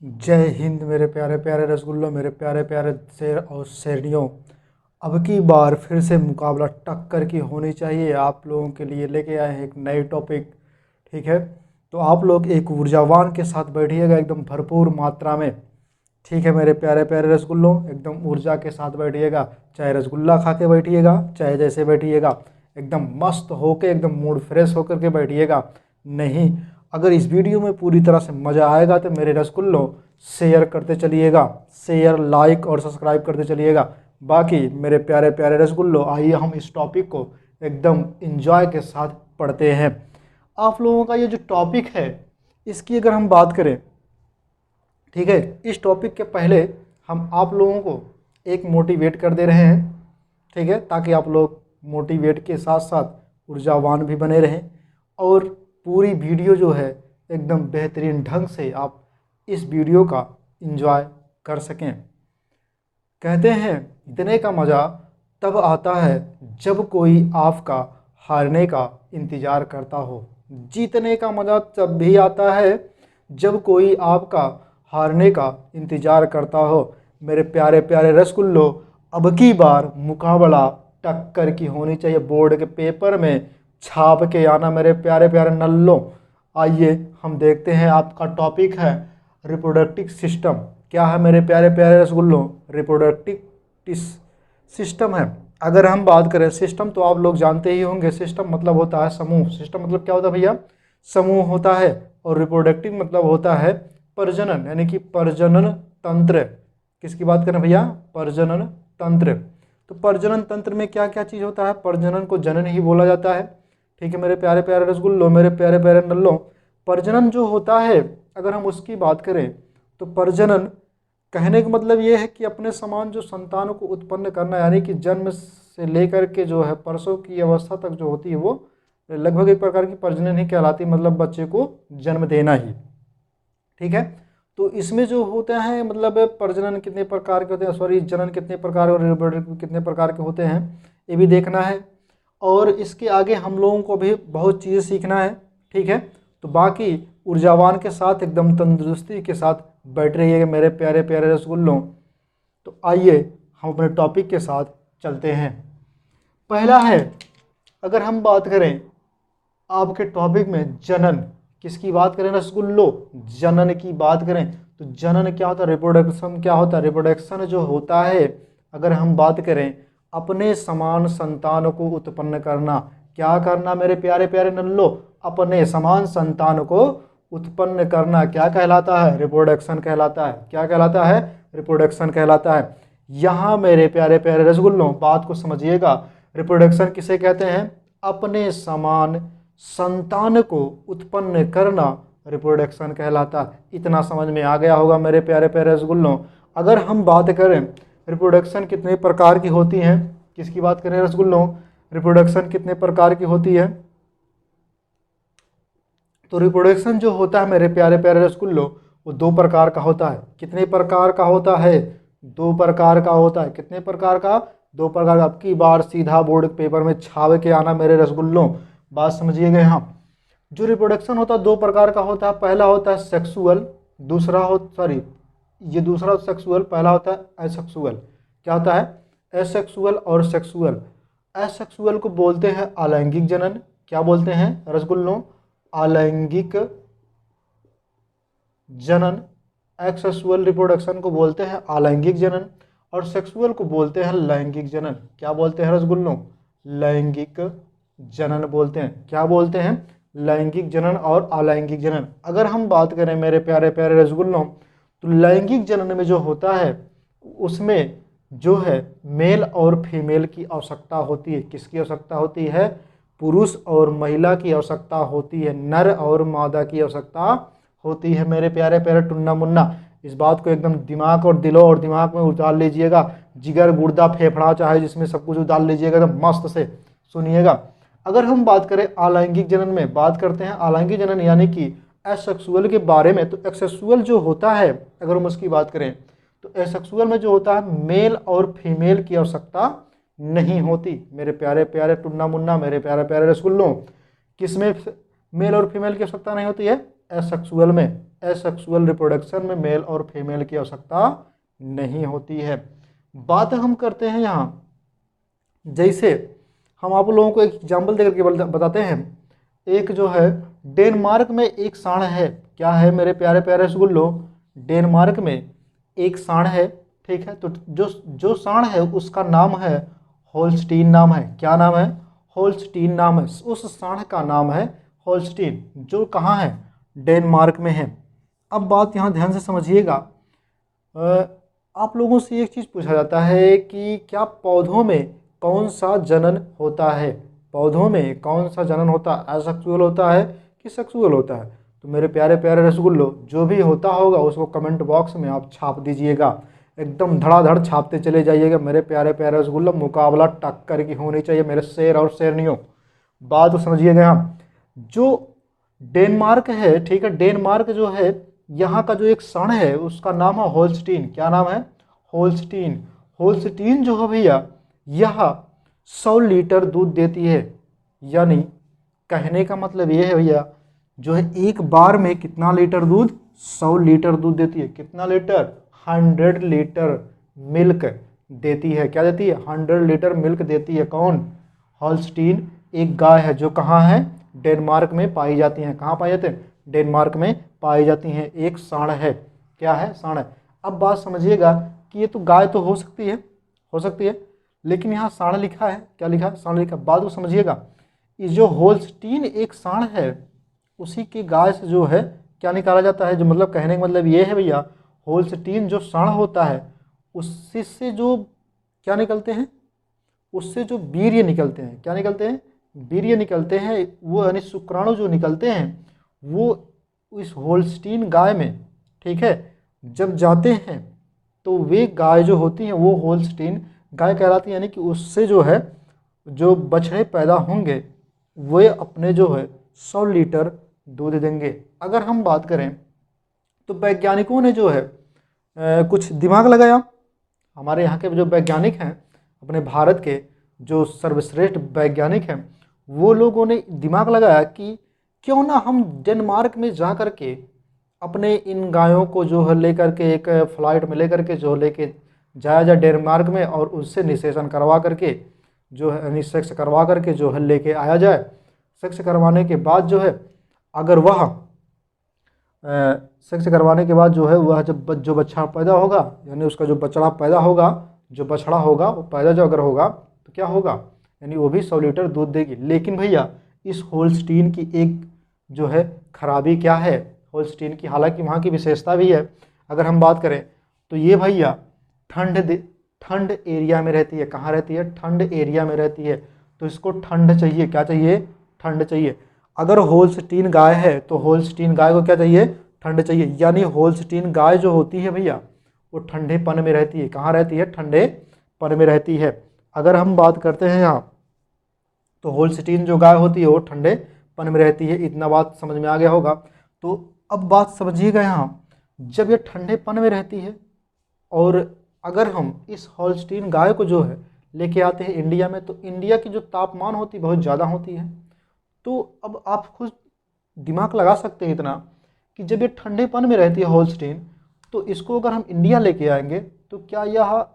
जय हिंद मेरे प्यारे प्यारे रसगुल्लों, मेरे प्यारे प्यारे शेर और शेरनियों। अब की बार फिर से मुकाबला टक्कर की होनी चाहिए। आप लोगों के लिए लेके आए हैं एक नई टॉपिक। ठीक है, तो आप लोग एक ऊर्जावान के साथ बैठिएगा एकदम भरपूर मात्रा में। ठीक है मेरे प्यारे प्यारे रसगुल्लों, एकदम ऊर्जा के साथ बैठिएगा। चाहे रसगुल्ला खा के बैठिएगा, चाहे जैसे बैठिएगा, एकदम मस्त होके, एकदम मूड फ्रेश होकर के बैठिएगा। नहीं, अगर इस वीडियो में पूरी तरह से मज़ा आएगा तो मेरे रसगुल्लों शेयर करते चलिएगा, शेयर लाइक और सब्सक्राइब करते चलिएगा। बाकी मेरे प्यारे प्यारे रसगुल्लों, आइए हम इस टॉपिक को एकदम इंजॉय के साथ पढ़ते हैं। आप लोगों का ये जो टॉपिक है, इसकी अगर हम बात करें, ठीक है, इस टॉपिक के पहले हम आप लोगों को एक मोटिवेट कर दे रहे हैं। ठीक है, ताकि आप लोग मोटिवेट के साथ साथ ऊर्जावान भी बने रहें और पूरी वीडियो जो है एकदम बेहतरीन ढंग से आप इस वीडियो का एंजॉय कर सकें। कहते हैं जीतने का मज़ा तब आता है जब कोई आपका हारने का इंतज़ार करता हो। जीतने का मज़ा तब भी आता है जब कोई आपका हारने का इंतज़ार करता हो। मेरे प्यारे प्यारे रसगुल्लों, अब की बार मुकाबला टक्कर की होनी चाहिए। बोर्ड के पेपर में छाप के आना मेरे प्यारे प्यारे नल्लों। आइए हम देखते हैं, आपका टॉपिक है रिप्रोडक्टिव सिस्टम। क्या है मेरे प्यारे प्यारे रसगुल्लों? रिप्रोडक्टिव सिस्टम है। अगर हम बात करें सिस्टम, तो आप लोग जानते ही होंगे, सिस्टम मतलब होता है समूह। सिस्टम मतलब क्या होता है भैया? समूह होता है। और रिप्रोडक्टिव मतलब होता है प्रजनन, यानी कि प्रजनन तंत्र। किसकी बात करें भैया? प्रजनन तंत्र। तो प्रजनन तंत्र में क्या क्या चीज़ होता है? प्रजनन को जनन ही बोला जाता है। ठीक है मेरे प्यारे प्यारे रसगुल्लों, मेरे प्यारे प्यारे नल्लों, प्रजनन जो होता है अगर हम उसकी बात करें तो प्रजनन कहने का मतलब ये है कि अपने समान जो संतानों को उत्पन्न करना, यानी कि जन्म से लेकर के जो है प्रसव की अवस्था तक जो होती है वो लगभग एक प्रकार की प्रजनन ही कहलाती है, मतलब बच्चे को जन्म देना ही। ठीक है, तो इसमें जो होता है मतलब प्रजनन कितने प्रकार के होते हैं, सॉरी जनन कितने प्रकार और रिप्रोडक्टिव कितने प्रकार के होते हैं, ये भी देखना है। और इसके आगे हम लोगों को भी बहुत चीज़ें सीखना है। ठीक है, तो बाकी ऊर्जावान के साथ एकदम तंदुरुस्ती के साथ बैठ रहिएगा मेरे प्यारे प्यारे रसगुल्लों। तो आइए हम अपने टॉपिक के साथ चलते हैं। पहला है, अगर हम बात करें आपके टॉपिक में जनन, किसकी बात करें रसगुल्लो? जनन की बात करें तो जनन क्या होता है? रिप्रोडक्शन क्या होता है? रिप्रोडक्शन जो होता है, अगर हम बात करें अपने समान संतान को उत्पन्न करना। क्या करना मेरे प्यारे प्यारे नल्लो? अपने समान संतान को उत्पन्न करना क्या कहलाता है? रिप्रोडक्शन कहलाता है। क्या कहलाता है? रिप्रोडक्शन कहलाता है। यहाँ मेरे प्यारे प्यारे रसगुल्लों बात को समझिएगा, रिप्रोडक्शन किसे कहते हैं? अपने समान संतान को उत्पन्न करना रिप्रोडक्शन कहलाता है। इतना समझ में आ गया होगा मेरे प्यारे प्यारे रसगुल्लों। अगर हम बात करें रिप्रोडक्शन कितने प्रकार की होती हैं, किसकी बात करें रसगुल्लों? रिप्रोडक्शन कितने प्रकार की होती है? तो रिप्रोडक्शन जो होता है मेरे प्यारे प्यारे रसगुल्लों, वो दो प्रकार का होता है। कितने प्रकार का होता है? दो प्रकार का होता है। कितने प्रकार का? दो प्रकार का। अब की बार सीधा बोर्ड पेपर में छाप के आना मेरे रसगुल्लों, बात समझिएगा। यहाँ जो रिप्रोडक्शन होता है दो प्रकार का होता है। पहला होता है सेक्सुअल, दूसरा हो सॉरी ये दूसरा सेक्सुअल, पहला होता है एसेक्सुअल। क्या होता है? एसेक्सुअल और सेक्सुअल। एसेक्सुअल को बोलते हैं अलैंगिक जनन। क्या बोलते हैं रसगुल्लों? अलैंगिक जनन। एक्सेक्सुअल रिप्रोडक्शन को बोलते हैं अलैंगिक जनन और सेक्सुअल को बोलते हैं लैंगिक जनन। क्या बोलते हैं रसगुल्लों? लैंगिक जनन बोलते हैं। क्या बोलते हैं? लैंगिक जनन और अलैंगिक जनन। अगर हम बात करें मेरे प्यारे प्यारे रसगुल्लों, तो लैंगिक जनन में जो होता है उसमें जो है मेल और फीमेल की आवश्यकता होती है। किसकी आवश्यकता होती है? पुरुष और महिला की आवश्यकता होती है, नर और मादा की आवश्यकता होती है मेरे प्यारे प्यारे टुन्ना मुन्ना। इस बात को एकदम दिमाग और दिलों और दिमाग में उतार लीजिएगा। जिगर गुर्दा फेफड़ा चाहे जिसमें सब कुछ उतार लीजिएगा, एकदम मस्त से सुनिएगा। अगर हम बात करें अलैंगिक जनन में, बात करते हैं अलैंगिक जनन यानी कि एसेक्सुअल के बारे में, तो एक्सेक्सुअल जो होता है अगर हम उसकी बात करें तो एसेक्सुअल में जो होता है मेल और फीमेल की आवश्यकता नहीं होती मेरे प्यारे प्यारे टुन्ना मुन्ना, मेरे प्यारे प्यारे रसगुल्लों। किसमें मेल और फीमेल की आवश्यकता नहीं होती है? एसेक्सुअल में, एसेक्सुअल रिप्रोडक्शन में मेल और फीमेल की आवश्यकता नहीं होती है। बात हम करते हैं यहाँ, जैसे हम आप लोगों को एक एग्जाम्पल देकर के बताते हैं। एक जो है डेनमार्क में एक सांड है, क्या है मेरे प्यारे प्यारे रसगुल्लो, डेनमार्क में एक सांड है, ठीक है। तो जो सांड है उसका नाम है होल्स्टीन नाम है, क्या नाम है, होल्स्टीन नाम है, उस सांड का नाम है होल्स्टीन, जो कहाँ है, डेनमार्क में है। अब बात यहाँ ध्यान से समझिएगा, आप लोगों से एक चीज़ पूछा जाता है कि क्या पौधों में कौन सा जनन होता है, पौधों में कौन सा जनन होता है, एसेक्सुअल होता है कि सेक्सुअल होता है। तो मेरे प्यारे प्यारे रसगुल्लो, जो भी होता होगा उसको कमेंट बॉक्स में आप छाप दीजिएगा, एकदम धड़ाधड़ छापते चले जाइएगा मेरे प्यारे प्यारे रसगुल्लो। मुकाबला टक्कर की होनी चाहिए मेरे शेर और शेरनियों। बात तो समझिएगा, यहाँ जो डेनमार्क है, ठीक है, डेनमार्क जो है यहाँ का जो एक सांड है उसका नाम है होल्स्टीन, क्या नाम है, होल्स्टीन। होल्स्टीन जो है भैया यह 100 लीटर दूध देती है, यानी कहने का मतलब ये है भैया, जो है एक बार में कितना लीटर दूध, 100 लीटर दूध देती है। कितना लीटर, 100 लीटर मिल्क देती है, क्या देती है, 100 लीटर मिल्क देती है। कौन, होल्स्टीन एक गाय है जो कहाँ है, डेनमार्क में पाई जाती हैं। कहाँ पाई जाती हैं, डेनमार्क में पाई जाती हैं। एक सांड है, क्या है, सांड है। अब बात समझिएगा कि ये तो गाय तो हो सकती है, हो सकती है, लेकिन यहाँ सांड लिखा है, क्या लिखा है, सांड लिखा। बात को समझिएगा, ये जो होल्स्टीन एक सांड है उसी की गाय से जो है क्या निकाला जाता है, जो मतलब कहने का मतलब ये है भैया, होल्स्टीन जो सांड होता है उससे से जो क्या निकलते हैं, उससे जो वीर्य निकलते हैं, क्या निकलते हैं, वीर्य निकलते हैं, वो यानी शुक्राणु जो निकलते हैं वो इस होल्स्टीन गाय में, ठीक है, जब जाते हैं तो वे गाय जो होती हैं वो होल्स्टीन गाय कहलाती है, यानी कि उससे जो है जो बछड़े पैदा होंगे वे अपने जो है 100 लीटर दूध देंगे। अगर हम बात करें तो वैज्ञानिकों ने जो है कुछ दिमाग लगाया, हमारे यहाँ के जो वैज्ञानिक हैं, अपने भारत के जो सर्वश्रेष्ठ वैज्ञानिक हैं, वो लोगों ने दिमाग लगाया कि क्यों ना हम डेनमार्क में जा कर के अपने इन गायों को जो है लेकर के एक फ्लाइट में लेकर के जो लेके जाया जाए डेनमार्क में, और उससे निषेचन करवा करके जो है सेक्स करवा करके जो है लेके आया जाए। सेक्स करवाने के बाद जो है अगर वह सेक्स करवाने के बाद जो है वह जब जो बच्चा पैदा होगा, यानी उसका जो बछड़ा पैदा होगा, जो बछड़ा होगा वो पैदा जो अगर होगा तो क्या होगा, यानी वो भी 100 लीटर दूध देगी। लेकिन भैया इस होल्स्टीन की एक जो है खराबी क्या है, होल्स्टीन की, हालांकि वहाँ की विशेषता भी है, अगर हम बात करें तो ये भैया ठंड एरिया में रहती है। कहाँ रहती है, ठंड एरिया में रहती है। तो इसको ठंड चाहिए, क्या चाहिए, ठंड चाहिए। अगर होल्स्टीन गाय है तो होल्स्टीन गाय को क्या चाहिए, ठंड चाहिए, यानी होल्स्टीन गाय जो होती है भैया वो ठंडेपन में रहती है। कहाँ रहती है, ठंडेपन में रहती है। अगर हम बात करते हैं यहाँ तो होल्स्टीन जो गाय होती है वो ठंडेपन में रहती है। इतना बात समझ में आ गया होगा। तो अब बात समझिएगा, यहाँ जब ये ठंडेपन में रहती है और अगर हम इस होल्स्टीन गाय को जो है लेके आते हैं इंडिया में, तो इंडिया की जो तापमान होती है बहुत ज़्यादा होती है। तो अब आप खुद दिमाग लगा सकते हैं इतना कि जब ये ठंडेपन में रहती है होल्स्टीन, तो इसको अगर हम इंडिया लेके आएंगे तो क्या यह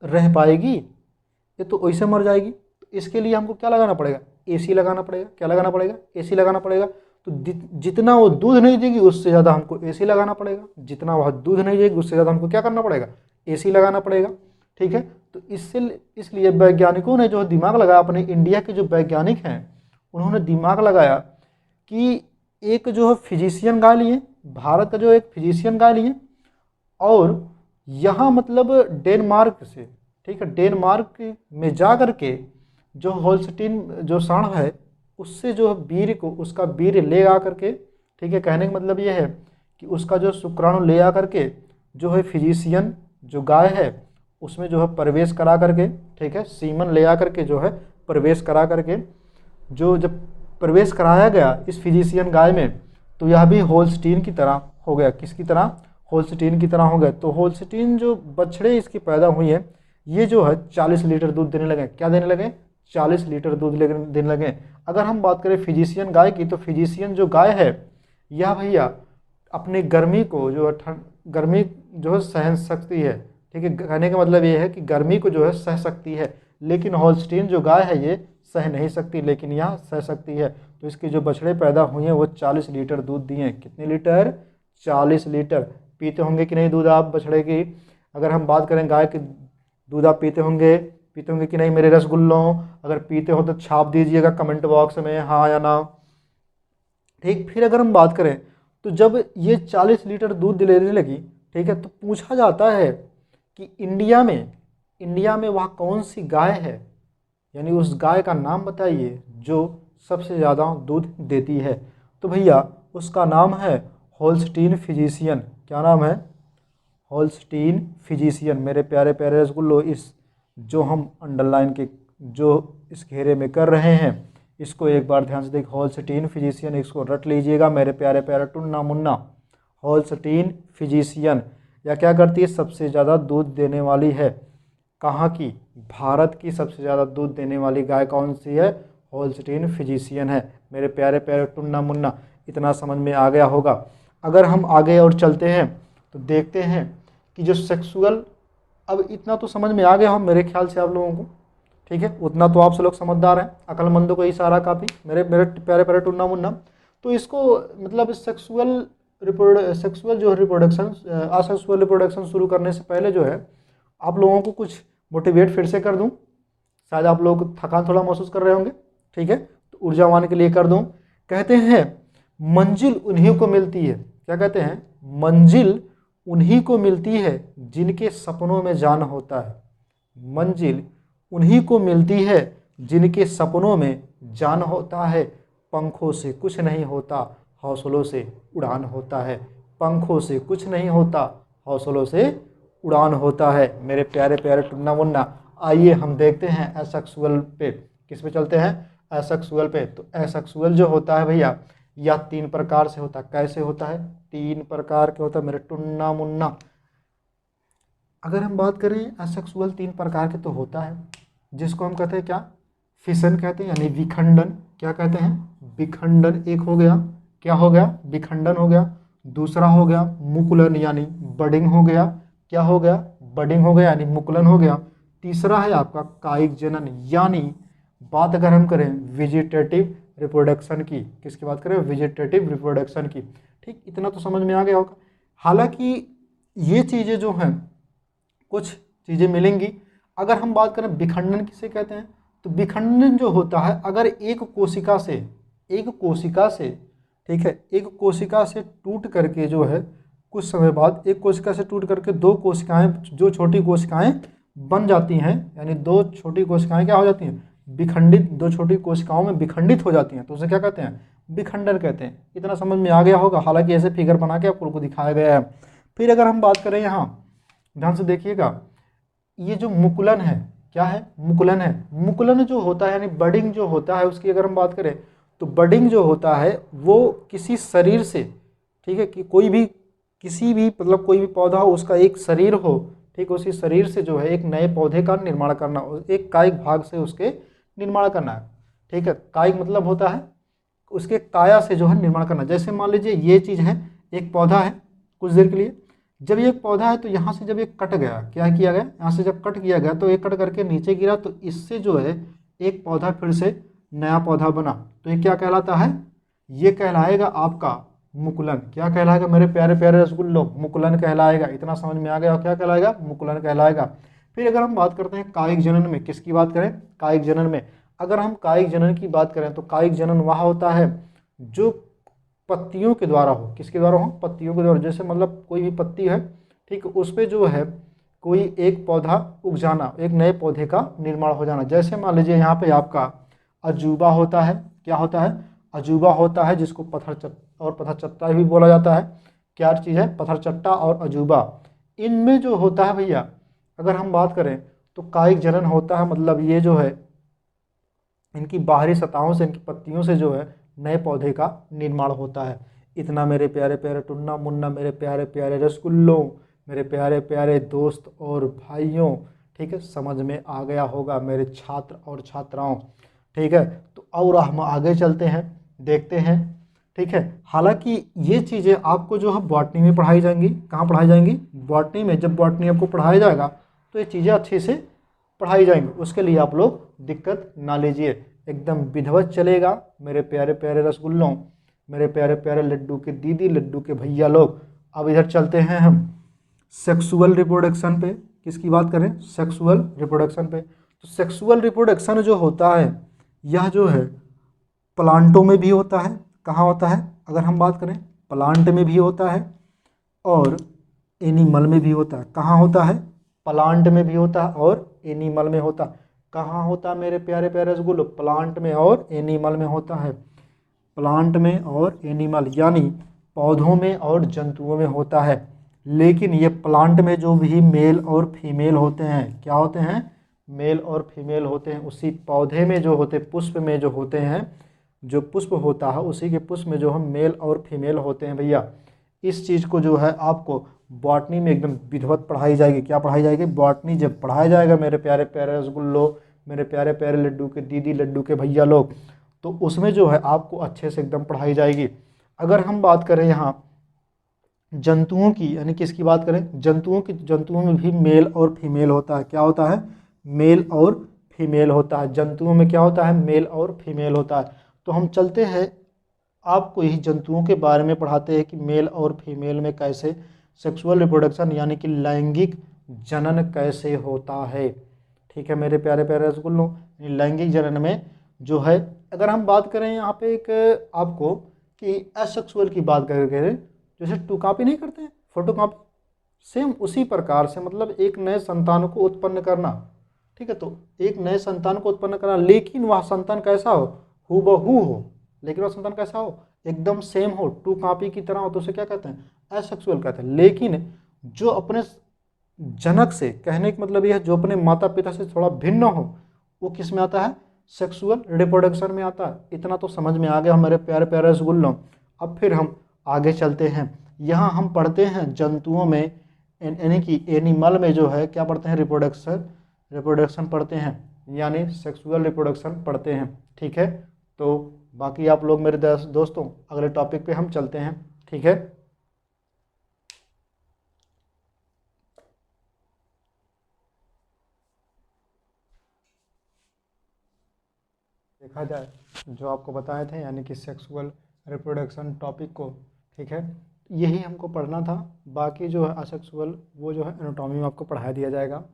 रह पाएगी, ये तो वैसे मर जाएगी। तो इसके लिए हमको क्या लगाना पड़ेगा, एसी लगाना पड़ेगा। क्या लगाना पड़ेगा, एसी लगाना पड़ेगा। तो जितना वो दूध नहीं देगी उससे ज़्यादा हमको एसी लगाना पड़ेगा, जितना वह दूध नहीं देगी उससे ज़्यादा हमको क्या करना पड़ेगा, एसी लगाना पड़ेगा, ठीक है। तो इसलिए वैज्ञानिकों ने जो दिमाग लगाया, अपने इंडिया के जो वैज्ञानिक हैं उन्होंने दिमाग लगाया कि एक जो है फिजिशियन गाय लिए, भारत का जो एक फिजिशियन गाय लिए, और यहाँ मतलब डेनमार्क से, ठीक है, डेनमार्क में जा कर के जो होल्स्टीन जो सांड है उससे जो वीर्य को, उसका वीर्य ले आ करके, ठीक है, कहने का मतलब ये है कि उसका जो शुक्राणु ले आ करके जो है फिजिशियन जो गाय है उसमें जो है प्रवेश करा करके, ठीक है, सीमन ले आ करके जो है प्रवेश करा करके, जो जब प्रवेश कराया गया इस फिजिशियन गाय में, तो यह भी होल्स्टीन की तरह हो गया। किसकी तरह, होल्स्टीन की तरह हो गया। तो होल्स्टीन जो बछड़े इसकी पैदा हुई है ये जो है 40 लीटर दूध देने लगे। क्या देने लगे, 40 लीटर दूध देने लगे। अगर हम बात करें फिजिशियन गाय की, तो फिजिशियन जो गाय है यह भैया अपनी गर्मी को जो है गर्मी जो है सहन सकती है, ठीक है। कहने का मतलब ये है कि गर्मी को जो है सह सकती है, लेकिन हॉल्स्टीन जो गाय है ये सह नहीं सकती, लेकिन यह सह सकती है। तो इसके जो बछड़े पैदा हुए हैं वो 40 लीटर दूध दिए हैं। कितने लीटर? 40 लीटर। पीते होंगे कि नहीं दूध आप बछड़े की? अगर हम बात करें गाय के दूध आप पीते होंगे कि नहीं मेरे रसगुल्लों? अगर पीते हो तो छाप दीजिएगा कमेंट बॉक्स में हाँ या ना, ठीक। फिर अगर हम बात करें तो जब ये 40 लीटर दूध दिलाने लगी, ठीक है, तो पूछा जाता है कि इंडिया में वह कौन सी गाय है, यानी उस गाय का नाम बताइए जो सबसे ज़्यादा दूध देती है। तो भैया उसका नाम है होल्स्टीन फिजीशियन। क्या नाम है? Holstein physician. मेरे प्यारे प्यारे रसगुल्लो, इस जो हम अंडरलाइन के जो इस घेरे में कर रहे हैं इसको एक बार ध्यान से देख, होल्स्टीन फिजीशियन, इसको रट लीजिएगा मेरे प्यारे प्यारे टुन्ना मुन्ना। होल्स्टीन फिजीशियन या क्या करती है? सबसे ज़्यादा दूध देने वाली है। कहाँ की? भारत की सबसे ज़्यादा दूध देने वाली गाय कौन सी है? होल्स्टीन फिजीशियन है। मेरे प्यारे प्यारे टुन्ना मुन्ना, इतना समझ में आ गया होगा। अगर हम आगे और चलते हैं तो देखते हैं कि जो सेक्सुअल, अब इतना तो समझ में आ गया हो मेरे ख्याल से आप लोगों को, ठीक है, उतना तो आप सब लोग समझदार हैं, अक्लमंदों को इशारा काफ़ी, मेरे मेरे प्यारे प्यारे टुन्ना मुन्ना। तो इसको मतलब सेक्सुअल जो रिप्रोडक्शन, असेक्सुअल रिप्रोडक्शन शुरू करने से पहले जो है आप लोगों को कुछ मोटिवेट फिर से कर दूं। शायद आप लोग थकान थोड़ा महसूस कर रहे होंगे, ठीक है, तो ऊर्जावान के लिए कर दूं। कहते हैं मंजिल उन्हीं को मिलती है। क्या कहते हैं? मंजिल उन्हीं को मिलती है जिनके सपनों में जान होता है। मंजिल उन्हीं को मिलती है जिनके सपनों में जान होता है। पंखों से कुछ नहीं होता, हौसलों से उड़ान होता है। पंखों से कुछ नहीं होता, हौसलों से उड़ान होता है। मेरे प्यारे प्यारे टुन्ना मुन्ना, आइए हम देखते हैं एसेक्सुअल पे। किस पे चलते हैं? एसेक्सुअल पे। तो एसेक्सुअल जो होता है भैया यह 3 प्रकार से होता है। कैसे होता है? 3 प्रकार के होता है मेरे टुन्ना मुन्ना। अगर हम बात करें एसेक्सुअल 3 प्रकार के तो होता है, जिसको हम कहते हैं क्या? फिशन कहते हैं, यानी विखंडन। क्या कहते हैं? विखंडन एक हो गया। क्या हो गया? विखंडन हो गया। दूसरा हो गया मुकुलन यानी बडिंग हो गया। क्या हो गया? बडिंग हो गया यानी मुकुलन हो गया। तीसरा है आपका कायिक जनन, यानी बात अगर हम करें वेजिटेटिव रिप्रोडक्शन की, किसकी बात करें? वेजिटेटिव रिप्रोडक्शन की, ठीक। इतना तो समझ में आ गया होगा। हालांकि ये चीज़ें जो हैं कुछ चीज़ें मिलेंगी। अगर हम बात करें विखंडन किसे कहते हैं, तो विखंडन जो होता है अगर एक कोशिका से ठीक है, एक कोशिका से टूट करके जो है कुछ समय बाद एक कोशिका से टूट करके 2 कोशिकाएं, जो छोटी कोशिकाएं बन जाती हैं, यानी 2 छोटी कोशिकाएं क्या हो जाती हैं? विखंडित, 2 छोटी कोशिकाओं में विखंडित हो जाती हैं, तो उसे क्या कहते हैं? विखंडन कहते हैं। इतना समझ में आ गया होगा, हालांकि ऐसे फिगर बना के आपको दिखाया गया है। फिर अगर हम बात करें यहाँ ध्यान से देखिएगा, ये जो मुकुलन है, क्या है? मुकुलन है। मुकुलन जो होता है यानी बडिंग जो होता है उसकी अगर हम बात करें तो बडिंग जो होता है वो किसी शरीर से, ठीक है, कि कोई भी किसी भी मतलब कोई भी पौधा हो उसका एक शरीर हो, ठीक, उसी शरीर से जो है एक नए पौधे का निर्माण करना, एक कायिक भाग से उसके निर्माण करना है, ठीक है। कायिक मतलब होता है उसके काया से जो है निर्माण करना। जैसे मान लीजिए ये चीज़ है, एक पौधा है कुछ देर के लिए, जब ये एक पौधा है तो यहाँ से जब ये कट गया, क्या किया गया? यहाँ से जब कट किया गया तो ये कट करके नीचे गिरा, तो इससे जो है एक पौधा फिर से नया पौधा बना, तो ये क्या कहलाता है? ये कहलाएगा आपका मुकुलन। क्या कहलाएगा मेरे प्यारे प्यारे रसगुल्लो? मुकुलन कहलाएगा। इतना समझ में आ गया? क्या कहलाएगा? मुकुलन कहलाएगा। फिर अगर हम बात करते हैं कायिक जनन में, किसकी बात करें? कायिक जनन में अगर हम कायिक जनन की बात करें तो कायिक जनन वह होता है जो पत्तियों के द्वारा हो। किसके द्वारा हो? पत्तियों के द्वारा। जैसे मतलब कोई भी पत्ती है, ठीक, उस पर जो है कोई एक पौधा उग जाना, एक नए पौधे का निर्माण हो जाना। जैसे मान लीजिए यहाँ पे आपका अजूबा होता है। क्या होता है? अजूबा होता है, जिसको पत्थर और पत्थर चट्टा भी बोला जाता है। क्या चीज़ है? पत्थर चट्टा और अजूबा। इनमें जो होता है भैया अगर हम बात करें तो कायिक जनन होता है, मतलब ये जो है इनकी बाहरी सतहों से, इनकी पत्तियों से जो है नए पौधे का निर्माण होता है। इतना मेरे प्यारे प्यारे टुन्ना मुन्ना, मेरे प्यारे प्यारे रसगुल्लों, मेरे प्यारे प्यारे दोस्त और भाइयों, ठीक है, समझ में आ गया होगा मेरे छात्र और छात्राओं, ठीक है। तो और हम आगे चलते हैं, देखते हैं ठीक है। हालांकि ये चीज़ें आपको जो है बॉटनी में पढ़ाई जाएंगी। कहाँ पढ़ाई जाएंगी? बॉटनी में। जब बॉटनी आपको पढ़ाया जाएगा तो ये चीज़ें अच्छे से पढ़ाई जाएंगी। उसके लिए आप लोग दिक्कत ना लीजिए, एकदम विधिवत चलेगा मेरे प्यारे प्यारे रसगुल्लों, मेरे प्यारे प्यारे लड्डू के दीदी, लड्डू के भैया लोग। अब इधर चलते हैं हम सेक्सुअल रिप्रोडक्शन पे। किसकी बात करें? सेक्सुअल रिप्रोडक्शन पे। तो सेक्सुअल रिप्रोडक्शन जो होता है यह जो है प्लांटों में भी होता है। कहाँ होता है? अगर हम बात करें प्लांट में भी होता है और एनिमल में भी होता है। कहाँ होता है? प्लांट में भी होता है और एनिमल में होता है। कहाँ होता है मेरे प्यारे प्यारे रसगुल्लो? प्लांट में और एनिमल में होता है। प्लांट में और एनिमल यानी पौधों में और जंतुओं में होता है। लेकिन ये प्लांट में जो भी मेल और फीमेल होते हैं, क्या होते हैं? मेल और फीमेल होते हैं। उसी पौधे में जो होते, पुष्प में जो होते हैं, जो पुष्प होता है उसी के पुष्प में जो हम मेल और फीमेल होते हैं भैया। इस चीज़ को जो है आपको बॉटनी में एकदम विधिवत पढ़ाई जाएगी। क्या पढ़ाई जाएगी? बॉटनी जब पढ़ाया जाएगा मेरे प्यारे प्यारे रसगुल्लो, मेरे प्यारे प्यारे लड्डू के दीदी, लड्डू के भैया लोग, तो उसमें जो है आपको अच्छे से एकदम पढ़ाई जाएगी। अगर हम बात करें यहाँ जंतुओं की, यानी किसकी बात करें? जंतुओं की, जंतुओं में भी मेल और फीमेल होता है। क्या होता है? मेल और फीमेल होता है। जंतुओं में क्या होता है? मेल और फीमेल होता है। तो हम चलते हैं, आपको यही जंतुओं के बारे में पढ़ाते हैं कि मेल और फीमेल में कैसे सेक्सुअल रिप्रोडक्शन यानी कि लैंगिक जनन कैसे होता है। ठीक है मेरे प्यारे प्यारे रसगुल्लों, लैंगिक जनन में जो है, अगर हम बात करें यहाँ पे एक आपको कि एसेक्सुअल की बात करें, जैसे टू कॉपी नहीं करते हैं, फोटो कॉपी, सेम उसी प्रकार से, मतलब एक नए संतान को उत्पन्न करना। ठीक है, तो एक नए संतान को उत्पन्न करना, लेकिन वह संतान कैसा हो? हूबहू हो। लेकिन वह संतान कैसा हो? एकदम सेम हो, टू कॉपी की तरह हो, तो उसे क्या कहते हैं? एसेक्सुअल कहते हैं। लेकिन जो अपने जनक से, कहने का मतलब यह है जो अपने माता पिता से थोड़ा भिन्न हो, वो किस में आता है? सेक्सुअल रिप्रोडक्शन में आता है। इतना तो समझ में आ गया हमारे प्यारे प्यारे रसगुल्लों। अब फिर हम आगे चलते हैं। यहाँ हम पढ़ते हैं जंतुओं में, यानी कि एनिमल में जो है क्या पढ़ते हैं? रिप्रोडक्शन पढ़ते हैं, यानी सेक्सुअल रिप्रोडक्शन पढ़ते हैं। ठीक है, तो बाकी आप लोग मेरे दोस्तों अगले टॉपिक पे हम चलते हैं। ठीक है, देखा जाए जो आपको बताए थे यानी कि सेक्सुअल रिप्रोडक्शन टॉपिक को, ठीक है, यही हमको पढ़ना था। बाकी जो है असेक्सुअल वो जो है एनाटॉमी में आपको पढ़ा दिया जाएगा।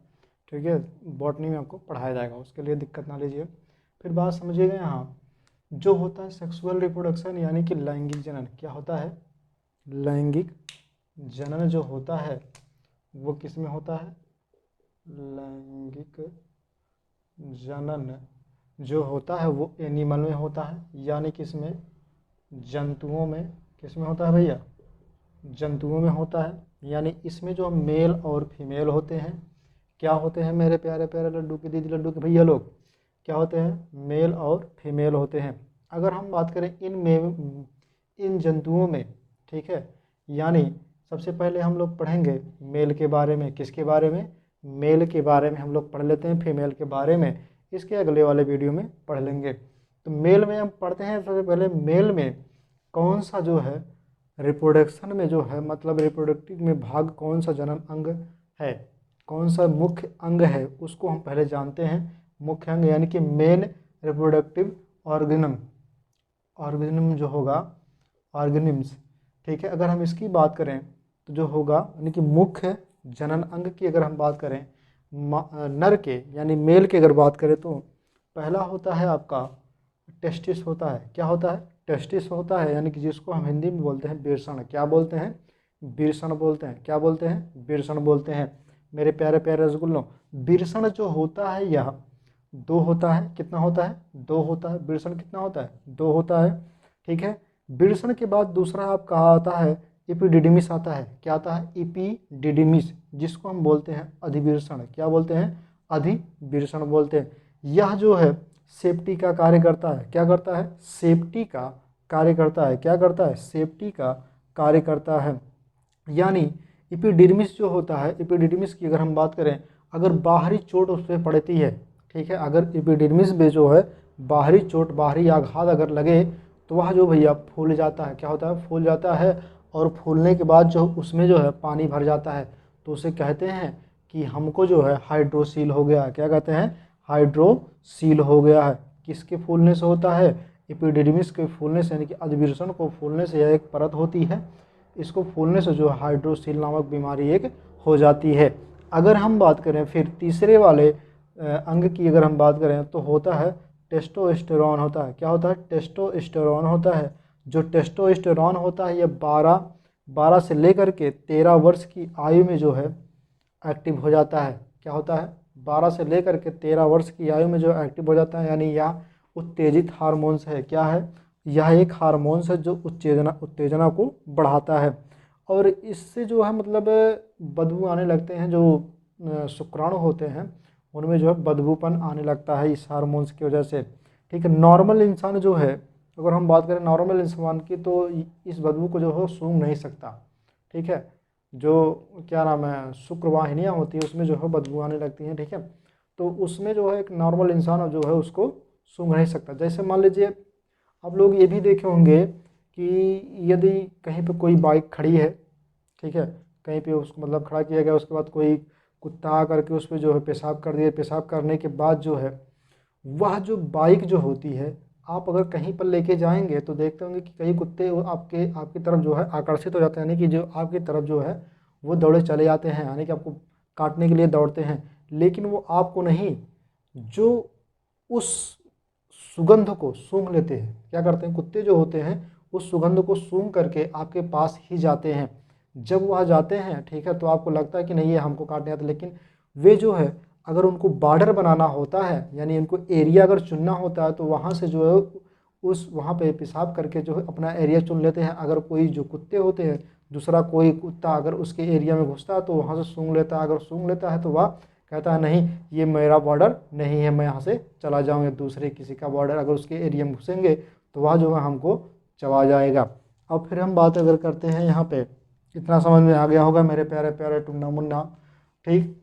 ठीक है, बॉटनी में आपको पढ़ाया जाएगा, उसके लिए दिक्कत ना लीजिए। फिर बात समझिएगा, यहाँ जो होता है सेक्सुअल रिप्रोडक्शन यानी कि लैंगिक जनन, क्या होता है? लैंगिक जनन जो होता है वो किस में होता है? लैंगिक जनन जो होता है वो एनिमल में होता है, यानी किसमें? जंतुओं में। किस में होता है भैया? जंतुओं में होता है। यानी इसमें जो मेल और फीमेल होते हैं, क्या होते हैं मेरे प्यारे प्यारे लड्डू के दीदी, लड्डू के भैया लोग? क्या होते हैं? मेल और फीमेल होते हैं। अगर हम बात करें इन जंतुओं में, ठीक है, यानी सबसे पहले हम लोग पढ़ेंगे मेल के बारे में। किसके बारे में? मेल के बारे में हम लोग पढ़ लेते हैं, फीमेल के बारे में इसके अगले वाले वीडियो में पढ़ लेंगे। तो मेल में हम पढ़ते हैं सबसे पहले, मेल में कौन सा जो है रिप्रोडक्शन में जो है, मतलब रिप्रोडक्टिव में भाग कौन सा जनन अंग है, कौन सा मुख्य अंग है, उसको हम पहले जानते हैं। मुख्य अंग यानी कि मेन रिप्रोडक्टिव ऑर्गेनिज्म जो होगा, ऑर्गेनिम्स। ठीक है, अगर हम इसकी बात करें तो जो होगा यानी कि मुख्य जनन अंग की अगर हम बात करें नर के यानी मेल की अगर बात करें तो पहला होता है आपका टेस्टिस होता है। क्या होता है? टेस्टिस होता है, यानी कि जिसको हम हिंदी में बोलते हैं बीरसण। क्या बोलते हैं? बीरसण बोलते हैं। क्या बोलते हैं? बीरसण बोलते हैं। मेरे प्यारे प्यारे रसगुल्लों, बीरसण जो होता है यह दो होता है। कितना होता है? दो होता है। बीरसण कितना होता है? दो होता है। ठीक है, बीरसण के बाद दूसरा आपका आता है इपिडिडिमिस आता है। क्या आता है? इपिडिडिमिस, जिसको हम बोलते हैं अधिवीरसण। क्या बोलते हैं? अधिवीरसण बोलते हैं। यह जो है सेफ्टी का कार्य करता है। क्या करता है? सेफ्टी का कार्य करता है। क्या करता है? सेफ्टी का कार्य करता है। यानी इपिडिडमिस जो होता है, इपिडिडमिस की अगर हम बात करें, अगर बाहरी चोट उस पर पड़ती है, ठीक है, अगर इपिडिडमिस में जो है बाहरी चोट, बाहरी आघात अगर लगे तो वह जो भैया फूल जाता है, क्या होता है, फूल जाता है। और फूलने के बाद जो उसमें जो है पानी भर जाता है, तो उसे कहते हैं कि हमको जो है हाइड्रोसील हो गया है। क्या कहते हैं, हाइड्रोसील हो गया है। किसके फूलने से होता है, एपिडिडमिस के फूलने से, यानी कि अधिवृषण को फूलने से। यह एक परत होती है, इसको फूलने से जो हाइड्रोसील नामक बीमारी एक हो जाती है। अगर हम बात करें फिर तीसरे वाले अंग की, अगर हम बात करें तो होता है टेस्टोस्टेरॉन होता है। क्या होता है, टेस्टोस्टेरॉन होता है। जो टेस्टोस्टेरॉन होता है, यह 12 से लेकर के 13 वर्ष की आयु में जो है एक्टिव हो जाता है। क्या होता है, 12 से लेकर के 13 वर्ष की आयु में जो एक्टिव हो जाता है, यानी यह उत्तेजित हार्मोन्स है। क्या है, यह एक हार्मोन्स है जो उत्तेजना को बढ़ाता है। और इससे जो है मतलब बदबू आने लगते हैं। जो शुक्राणु होते हैं उनमें जो है बदबूपन आने लगता है इस हार्मोन्स की वजह से। ठीक है, नॉर्मल इंसान जो है, अगर हम बात करें नॉर्मल इंसान की, तो इस बदबू को जो है सूंघ नहीं सकता। ठीक है, जो क्या नाम है, शुक्रवाहिनियाँ होती है उसमें जो है बदबू आने लगती हैं। ठीक है, तो उसमें जो है एक नॉर्मल इंसान जो है उसको सूंघ नहीं सकता। जैसे मान लीजिए आप लोग ये भी देखे होंगे कि यदि कहीं पे कोई बाइक खड़ी है, ठीक है, कहीं पे उसको मतलब खड़ा किया गया, उसके बाद कोई कुत्ता आ करके उस पर जो है पेशाब कर दिया। पेशाब करने के बाद जो है वह जो बाइक जो होती है, आप अगर कहीं पर लेके जाएंगे तो देखते होंगे कि कई कुत्ते वो आपकी तरफ जो है आकर्षित हो जाते हैं, यानी कि जो आपकी तरफ जो है वो दौड़े चले जाते हैं, यानी कि आपको काटने के लिए दौड़ते हैं। लेकिन वो आपको नहीं, जो उस सुगंध को सूंघ लेते हैं, क्या करते हैं, कुत्ते जो होते हैं उस सुगंध को सूंघ करके आपके पास ही जाते हैं। जब वह जाते हैं, ठीक है, तो आपको लगता है कि नहीं ये हमको काटने आता, लेकिन वे जो है अगर उनको बॉर्डर बनाना होता है, यानी उनको एरिया अगर चुनना होता है, तो वहाँ से जो है उस वहाँ पे पेशाब करके जो है अपना एरिया चुन लेते हैं। अगर कोई जो कुत्ते होते हैं, दूसरा कोई कुत्ता अगर उसके एरिया में घुसता है तो वहाँ से सूंघ लेता है। अगर सूंघ लेता है तो वह कहता है नहीं ये मेरा बॉर्डर नहीं है, मैं यहाँ से चला जाऊँगा। दूसरे किसी का बॉर्डर अगर उसके एरिया में घुसेंगे तो वह जो है हमको चबा जाएगा। अब फिर हम बात अगर करते हैं यहाँ पे, इतना समझ में आ गया होगा मेरे प्यारे प्यारे टुन्ना मुन्ना। ठीक,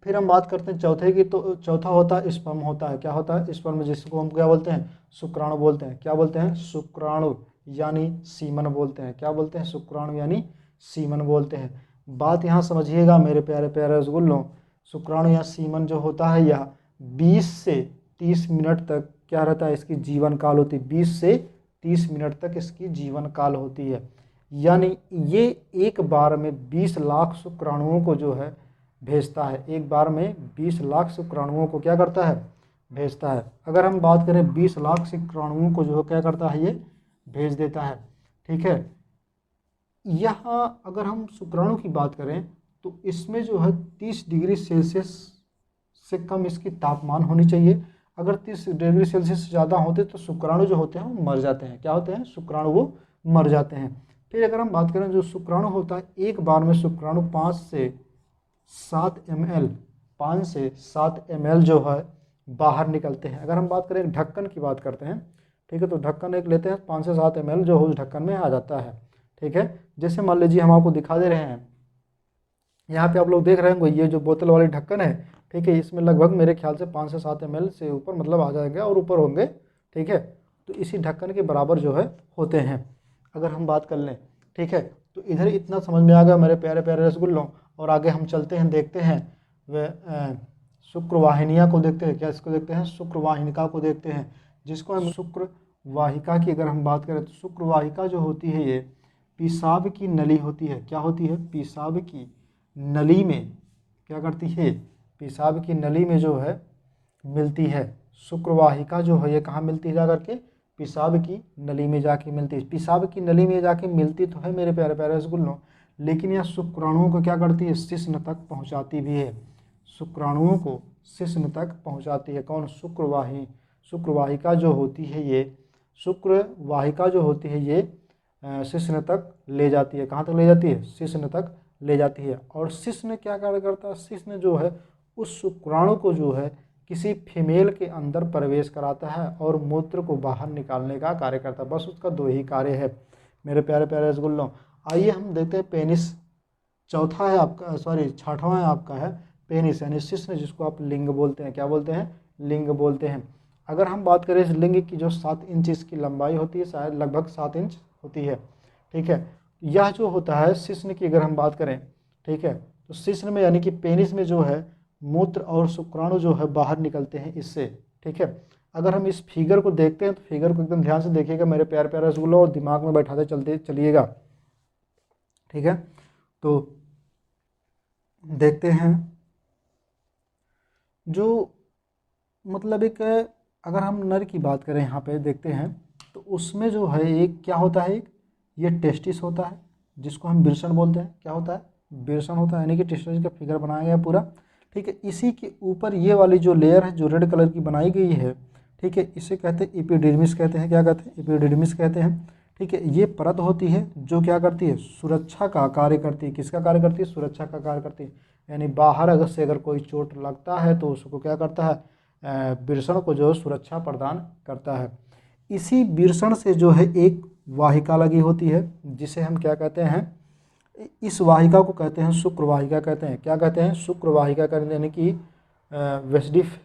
फिर हम बात करते हैं चौथे की, तो चौथा होता है स्पर्म होता है। क्या होता है, स्पर्म, जिसको हम क्या बोलते हैं, शुक्राणु बोलते हैं। क्या बोलते हैं, शुक्राणु यानी सीमन बोलते हैं। क्या बोलते हैं, शुक्राणु यानी सीमन बोलते हैं। बात यहाँ समझिएगा मेरे प्यारे प्यारे रसगुल्लों, शुक्राणु या सीमन जो होता है यह 20 से 30 मिनट तक क्या रहता है, इसकी जीवन काल होती है। 20 से 30 मिनट तक इसकी जीवन काल होती है। यानी ये एक बार में 20 लाख शुक्राणुओं को जो है भेजता है। एक बार में 20 लाख शुक्राणुओं को क्या करता है, भेजता है। अगर हम बात करें 20 लाख शुक्राणुओं को जो है क्या करता है, ये भेज देता है। ठीक है, यहाँ अगर हम शुक्राणु की बात करें तो इसमें जो है 30 डिग्री सेल्सियस से कम इसकी तापमान होनी चाहिए। अगर 30 डिग्री सेल्सियस से ज़्यादा होते तो शुक्राणु जो होते हैं वो मर जाते हैं। क्या होते हैं, शुक्राणु वो मर जाते हैं। फिर अगर हम बात करें जो शुक्राणु होता है, एक बार में शुक्राणु 5 से 7 ml जो है बाहर निकलते हैं। अगर हम बात करें ढक्कन की बात करते हैं, ठीक है, तो ढक्कन एक लेते हैं 5 से 7 ml जो उस ढक्कन में आ जाता है। ठीक है, जैसे मान लीजिए हम आपको दिखा दे रहे हैं, यहाँ पे आप लोग देख रहे होंगे ये जो बोतल वाली ढक्कन है, ठीक है, इसमें लगभग मेरे ख्याल से 5 से 7 ml से ऊपर मतलब आ जाएगा और ऊपर होंगे। ठीक है, तो इसी ढक्कन के बराबर जो है होते हैं अगर हम बात कर लें। ठीक है, तो इधर इतना समझ में आ गया मेरे प्यारे प्यारे रसगुल्लों। और आगे हम चलते हैं, देखते हैं वे शुक्रवाहिनियाँ को देखते हैं। क्या इसको देखते हैं, शुक्रवाहिनिका को देखते हैं, जिसको हम शुक्रवाहिका की अगर हम बात करें तो शुक्रवाहिका जो होती है ये पेशाब की नली होती है। क्या होती है, पेशाब की नली में क्या करती है, पेशाब की नली में जो है मिलती है। शुक्रवाहिका जो है ये कहाँ मिलती है, जा करके पेशाब की नली में जाके मिलती है। पेशाब की नली में जाके मिलती तो है मेरे प्यारे प्यारे रसगुल्लों, लेकिन यह शुक्राणुओं को क्या करती है, शिश्न तक पहुंचाती भी है। शुक्राणुओं को शिश्न तक पहुंचाती है। कौन, शुक्रवाहिका जो होती है ये, शुक्रवाहिका जो होती है ये शिश्न तक ले जाती है। कहाँ तक ले जाती है, शिश्न तक ले जाती है। और शिश्न क्या कार्य करता है, शिश्न जो है उस शुक्राणु को जो है किसी फीमेल के अंदर प्रवेश कराता है और मूत्र को बाहर निकालने का कार्य करता है। बस उसका 2 ही कार्य है मेरे प्यारे प्यारे रसगुल्लों। आइए हम देखते हैं पेनिस। चौथा है आपका, सॉरी छठवां है आपका है पेनिस यानी शिश्न, जिसको आप लिंग बोलते हैं। क्या बोलते हैं, लिंग बोलते हैं। अगर हम बात करें इस लिंग की, जो 7 इंच इसकी लंबाई होती है, शायद लगभग 7 इंच होती है, ठीक है। यह जो होता है शिश्न की अगर हम बात करें, ठीक है, तो शिश्न में यानी कि पेनिस में जो है मूत्र और शुक्राणु जो है बाहर निकलते हैं इससे, ठीक है। अगर हम इस फिगर को देखते हैं तो फिगर को एकदम ध्यान से देखिएगा मेरे प्यारे प्यारे रसगुल्ला, और दिमाग में बैठाते चलते चलिएगा, ठीक है। तो देखते हैं जो मतलब एक, अगर हम नर की बात करें यहाँ पे देखते हैं तो उसमें जो है एक क्या होता है, एक ये टेस्टिस होता है जिसको हम वृषण बोलते हैं। क्या होता है? वृषण होता है, यानी कि टेस्टिस का फिगर बनाया गया पूरा, ठीक है। इसी के ऊपर ये वाली जो लेयर है जो रेड कलर की बनाई गई है, ठीक है, इसे कहते हैं एपिडर्मिस कहते हैं। क्या कहते हैं? एपिडर्मिस कहते हैं, ठीक है। ये परत होती है जो क्या करती है, सुरक्षा का कार्य करती है। किसका कार्य करती है? सुरक्षा का कार्य करती है। यानी बाहर अगर से अगर कोई चोट लगता है तो उसको क्या करता है, वृषण को जो सुरक्षा प्रदान करता है। इसी वृषण से जो है एक वाहिका लगी होती है जिसे हम क्या कहते हैं, इस वाहिका को कहते हैं शुक्र वाहिका कहते हैं। क्या कहते हैं? शुक्र वाहिका कहते हैं, यानी कि वेस्डिफ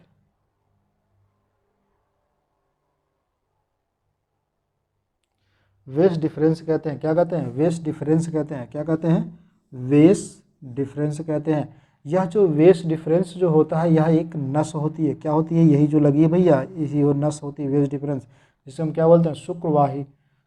वेस डिफरेंस कहते हैं। क्या कहते हैं? वेस डिफरेंस कहते हैं। क्या कहते हैं? वेस डिफरेंस कहते हैं। यह जो वेस डिफरेंस जो होता है यह एक नस होती है। क्या होती है? यही जो लगी है भैया, इसी वो नस होती है वेस डिफरेंस, जिसे हम क्या बोलते हैं,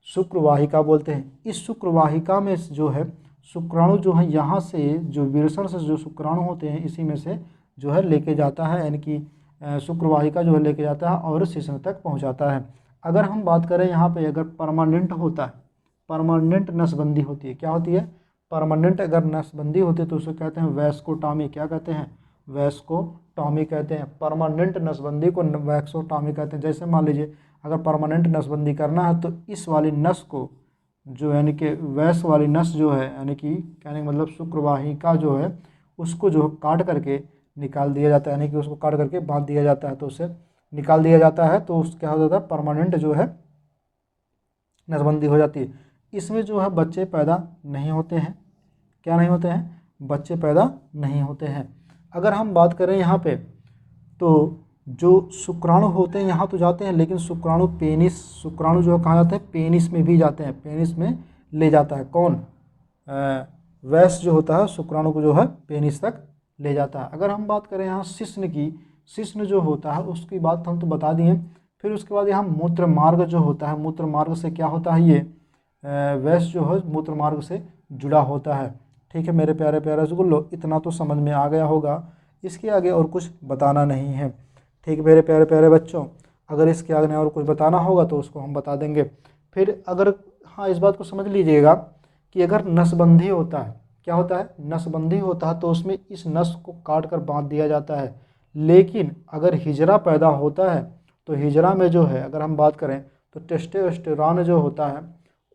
शुक्रवाहिका बोलते हैं। इस शुक्रवाहिका में जो है शुक्राणु जो है यहाँ से जो वृषण से जो शुक्राणु होते हैं इसी में से जो है लेके जाता है, यानी कि शुक्रवाहिका जो है लेके जाता है और शिश्न तक पहुँचाता है। अगर हम बात करें यहाँ पे, अगर परमानेंट होता है, परमानेंट नसबंदी होती है। क्या होती है? परमानेंट अगर नसबंदी होती है तो उसे कहते हैं वैस्कोटॉमी। क्या कहते हैं? वैस्कोटॉमी कहते हैं। परमानेंट नसबंदी को वैस्कोटॉमी कहते हैं। जैसे मान लीजिए अगर परमानेंट नसबंदी करना है तो इस वाली नस को जो यानी कि वैस वाली नस जो है, यानी कि कहने का मतलब शुक्रवाहिका जो है उसको जो काट करके निकाल दिया जाता है, यानी कि उसको काट करके बांध दिया जाता है, तो उसे निकाल दिया जाता है, तो उस क्या हो जाता है, परमानेंट जो है नसबंदी हो जाती है। इसमें जो है बच्चे पैदा नहीं होते हैं। क्या नहीं होते हैं? बच्चे पैदा नहीं होते हैं। अगर हम बात करें यहाँ पे तो जो शुक्राणु होते हैं यहाँ तो जाते हैं, लेकिन शुक्राणु जो कहाँ जाते हैं, पेनिस में भी जाते हैं। पेनिस में ले जाता है कौन? वैस जो होता है शुक्राणु को जो है पेनिस तक ले जाता है। अगर हम बात करें यहाँ शिश्न की, शिश्न जो होता है उसकी बात हम तो बता दिए। फिर उसके बाद यहाँ मूत्र मार्ग जो होता है, मूत्र मार्ग से क्या होता है, ये वैस जो है मूत्र मार्ग से जुड़ा होता है। ठीक है मेरे प्यारे प्यारे रसगुल्लो, इतना तो समझ में आ गया होगा, इसके आगे और कुछ बताना नहीं है। ठीक मेरे प्यारे प्यारे बच्चों, अगर इसके आगे और कुछ बताना होगा तो उसको हम बता देंगे। फिर अगर हाँ इस बात को समझ लीजिएगा कि अगर नसबंदी होता है, क्या होता है, नसबंदी होता है तो उसमें इस नस को काट कर बांध दिया जाता है। लेकिन अगर हिजरा पैदा होता है तो हिजरा में जो है अगर हम बात करें तो टेस्टोस्टेरोन जो होता है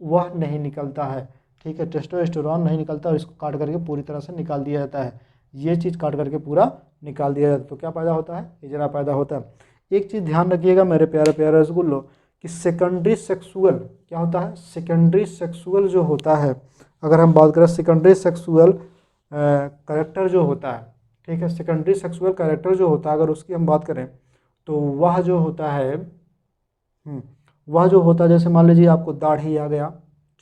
वह नहीं निकलता है। ठीक है, टेस्टोस्टेरोन नहीं निकलता और इसको काट करके पूरी तरह से निकाल दिया जाता है। ये चीज़ काट करके पूरा निकाल दिया जाता है, तो क्या पैदा होता है, हिजरा पैदा होता है। एक चीज़ ध्यान रखिएगा मेरे प्यारे प्यारे रसगुल्लो कि सेकेंडरी सेक्सुअल क्या होता है, सेकेंडरी सेक्सुअल जो होता है, अगर हम बात करें सेकेंडरी सेक्सुअल कैरेक्टर जो होता है, ठीक है, सेकेंडरी सेक्सुअल कैरेक्टर जो होता है अगर उसकी हम बात करें तो वह जो होता है वह जो होता है जैसे मान लीजिए आपको दाढ़ी आ गया,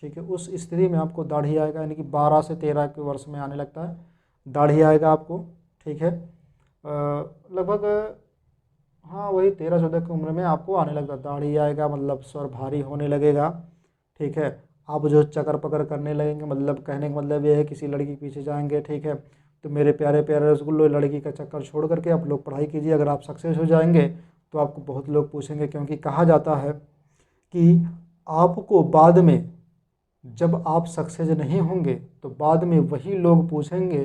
ठीक है, उस स्थिति में आपको दाढ़ी आएगा, यानी कि 12 से 13 के वर्ष में आने लगता है दाढ़ी आएगा आपको। ठीक है, लगभग हाँ वही 13-14 की उम्र में आपको आने लगता है दाढ़ी आएगा, मतलब स्वर भारी होने लगेगा। ठीक है, आप जो चक्कर पकड़ करने लगेंगे, मतलब कहने का मतलब ये है किसी लड़की के पीछे जाएंगे। ठीक है, तो मेरे प्यारे प्यारे रसगुल्लो, लड़की का चक्कर छोड़ करके आप लोग पढ़ाई कीजिए। अगर आप सक्सेस हो जाएंगे तो आपको बहुत लोग पूछेंगे, क्योंकि कहा जाता है कि आपको बाद में जब आप सक्सेस नहीं होंगे तो बाद में वही लोग पूछेंगे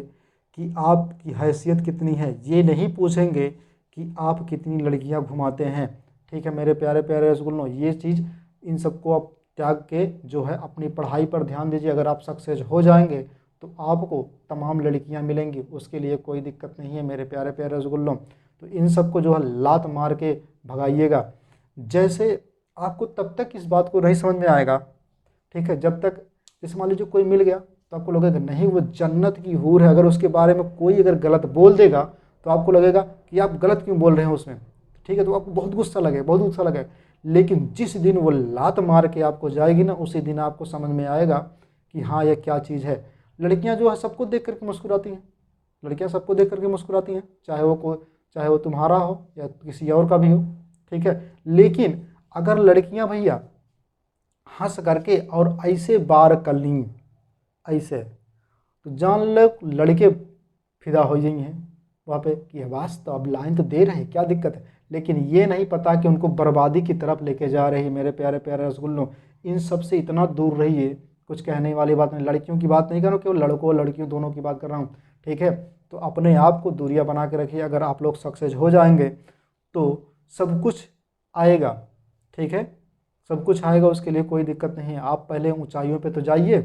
कि आपकी हैसियत कितनी है, ये नहीं पूछेंगे कि आप कितनी लड़कियां घुमाते हैं। ठीक है मेरे प्यारे प्यारे रसगुल्लों, ये चीज़ इन सबको आप त्याग के जो है अपनी पढ़ाई पर ध्यान दीजिए। अगर आप सक्सेस हो जाएंगे तो आपको तमाम लड़कियां मिलेंगी, उसके लिए कोई दिक्कत नहीं है मेरे प्यारे प्यारे रसगुल्लों। तो इन सबको जो है लात मार के भगाइएगा। जैसे आपको तब तक इस बात को नहीं समझ में आएगा, ठीक है, जब तक जैसे मान लीजिए कोई मिल गया तो आपको लगेगा नहीं वो जन्नत की हूर है, अगर उसके बारे में कोई अगर गलत बोल देगा तो आपको लगेगा कि आप गलत क्यों बोल रहे हैं उसमें। ठीक है, तो आपको बहुत गुस्सा लगेगा, बहुत गुस्सा लगेगा। लेकिन जिस दिन वो लात मार के आपको जाएगी ना, उसी दिन आपको समझ में आएगा कि हाँ ये क्या चीज़ है। लड़कियां जो है सबको देख करके मुस्कुराती हैं, लड़कियां सबको देख करके मुस्कुराती हैं, चाहे वो तुम्हारा हो या किसी और का भी हो, ठीक है। लेकिन अगर लड़कियां भैया हंस करके और ऐसे बार कर लीं, ऐसे, तो जान लो लड़के फिदा हो जाएंगे हैं वहाँ पे कि आवाज़ तो अब लाइन तो दे रहे हैं, क्या दिक्कत है। लेकिन ये नहीं पता कि उनको बर्बादी की तरफ लेके जा रही है। मेरे प्यारे प्यारे रसगुल्लों, इन सब से इतना दूर रहिए, कुछ कहने वाली बात नहीं। लड़कियों की बात नहीं कर रहा हूँ, केवल लड़कों लड़कियों दोनों की बात कर रहा हूँ, ठीक है। तो अपने आप को दूरियां बना के रखिए। अगर आप लोग सक्सेस हो जाएंगे तो सब कुछ आएगा, ठीक है, सब कुछ आएगा, उसके लिए कोई दिक्कत नहीं है। आप पहले ऊंचाइयों पे तो जाइए,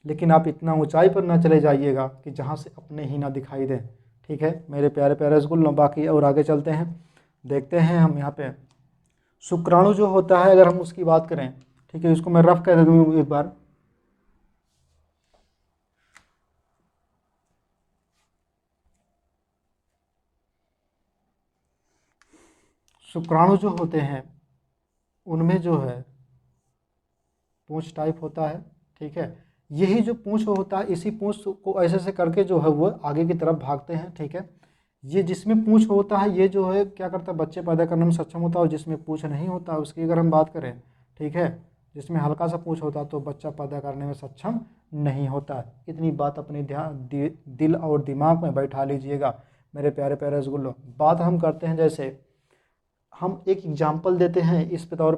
लेकिन आप इतना ऊंचाई पर ना चले जाइएगा कि जहाँ से अपने ही ना दिखाई दें, ठीक है मेरे प्यारे प्यारे रसगुल्लों। बाकी और आगे चलते हैं, देखते हैं हम यहाँ पे शुक्राणु जो होता है, अगर हम उसकी बात करें, ठीक है, इसको मैं रफ कह दूँ एक बार। शुक्राणु जो होते हैं उनमें जो है पूंछ टाइप होता है, ठीक है। यही जो पूंछ होता है, इसी पूंछ को ऐसे ऐसे करके जो है वो आगे की तरफ भागते हैं, ठीक है। ये जिसमें पूंछ होता है ये जो है क्या करता है, बच्चे पैदा करने में सक्षम होता है। और जिसमें पूंछ नहीं होता उसकी अगर हम बात करें, ठीक है, जिसमें हल्का सा पूंछ होता है तो बच्चा पैदा करने में सक्षम नहीं होता है। इतनी बात अपनी दिल और दिमाग में बैठा लीजिएगा मेरे प्यारे प्यारे रसगुल्लों। बात हम करते हैं, जैसे हम एक एग्जाम्पल देते हैं इस तौर